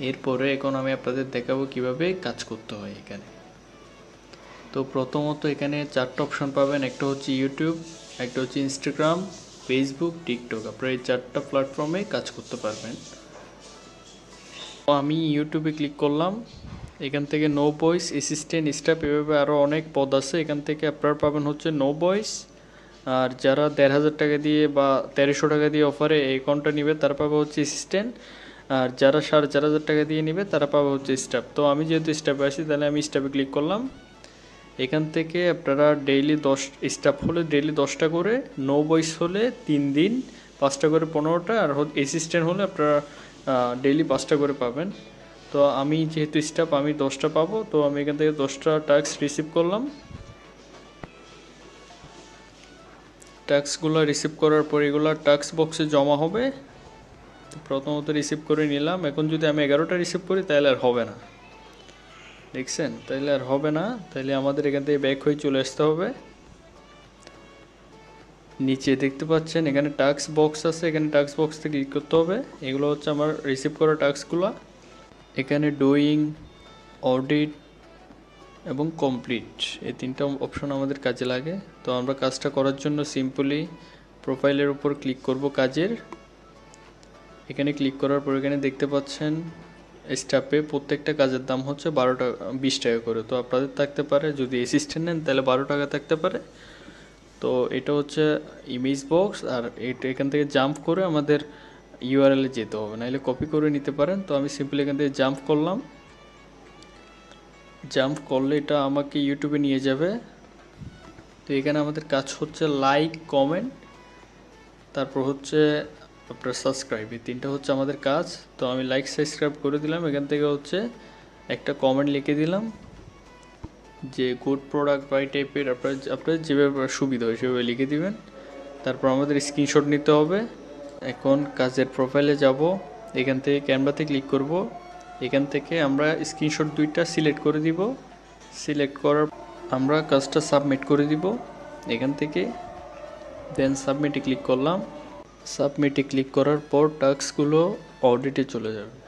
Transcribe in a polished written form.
এরপরে এখন আমি আপনাদের দেখাবো কিভাবে কাজ করতে হয় এখানে। তো প্রথমত এখানে 4টা অপশন পাবেন, একটা হচ্ছে ইউটিউব, একটা হচ্ছে ইনস্টাগ্রাম, ফেসবুক, টিকটক। আপনারা এই 4টা প্ল্যাটফর্মে কাজ করতে পারবেন। তো আমি ইউটিউবে ক্লিক করলাম। এখান থেকে নো ভয়েস, অ্যাসিস্ট্যান্ট, স্টাফ, এভাবে আরও অনেক পদ আছে। এখান থেকে আপনারা পাবেন হচ্ছে নো ভয়েস। আর যারা 1,500 টাকা দিয়ে বা 1,300 টাকা দিয়ে অফারে এই অ্যাকাউন্টটা নেবে তারা পাবে হচ্ছে অ্যাসিস্ট্যান্ট। আর যারা 4,500 টাকা দিয়ে নেবে তারা পাবে হচ্ছে স্টাফ। তো আমি যেহেতু স্টাফে আসি তাহলে আমি স্টাফে ক্লিক করলাম। এখান থেকে আপনারা ডেইলি 10 স্টাফ হলে ডেইলি 10টা করে, নো ভয়েস হলে 3 দিন 5টা করে 15টা, আর অ্যাসিস্ট্যান্ট হলে আপনারা ডেইলি 5টা করে পাবেন। তো আমি যেহেতু স্টাফ আমি 10টা পাবো, তো আমি এখান থেকে 10টা টাস্ক রিসিভ করলাম। টাস্কগুলো রিসিভ করার পর এগুলো টাস্ক বক্সে জমা হবে। তো প্রথমত রিসিভ করে নিলাম। এখন যদি আমি 11টা রিসিভ করি তাহলে আর হবে না, দেখছেন? তাহলে আর হবে না, তাহলে আমাদের এখান থেকে ব্যাক হয়ে চলে আসতে হবে। নিচে দেখতে পাচ্ছেন এখানে টাস্ক বক্স আছে, এখানে টাস্ক বক্সে ক্লিক করতে হবে। এগুলো হচ্ছে আমার রিসিভ করা টাস্কগুলো। এখানে ডুইং, অডিট এবং কমপ্লিট এই 3টা অপশন আমাদের কাজে লাগে। তো আমরা কাজটা করার জন্য সিম্পলি প্রোফাইলের উপর ক্লিক করব কাজের। এখানে ক্লিক করার পর এখানে দেখতে পাচ্ছেন স্টাফে প্রত্যেকটা কাজের দাম হচ্ছে 12 টাকা 20 টাকা করে। তো আপনাদের থাকতে পারে, যদি অ্যাসিস্ট্যান্ট নেন তাহলে 12 টাকা থাকতে পারে। তো এটা হচ্ছে ইমেজ বক্স, আর এটা এখান থেকে জাম্প করে আমাদের ইউআরএলে যেতে হবে, নাহলে কপি করে নিতে পারেন। তো আমি সিম্পলি এখান থেকে জাম্প করলাম। জাম্প করলে এটা আমাকে ইউটিউবে নিয়ে যাবে। তো এখানে আমাদের কাজ হচ্ছে লাইক, কমেন্ট, তারপর হচ্ছে আপনার সাবস্ক্রাইব, এই 3টা হচ্ছে আমাদের কাজ। তো আমি লাইক সাবস্ক্রাইব করে দিলাম। এখান থেকে হচ্ছে একটা কমেন্ট লিখে দিলাম যে গুড প্রোডাক্ট বাই টাইপের, আপনার যেভাবে সুবিধা হয় সেভাবে লিখে দিবেন। তারপর আমাদের স্ক্রিনশট নিতে হবে। এখন কাজের প্রোফাইলে যাব, এখান থেকে ক্যানভাতে ক্লিক করব। এখান থেকে আমরা স্ক্রিনশট 2টা সিলেক্ট করে দিব। সিলেক্ট করার আমরা কাজটা সাবমিট করে দিব এখান থেকে। দেন সাবমিটে ক্লিক করলাম। সাবমিটে ক্লিক করার পর টাস্কগুলো অডিটে চলে যাবে।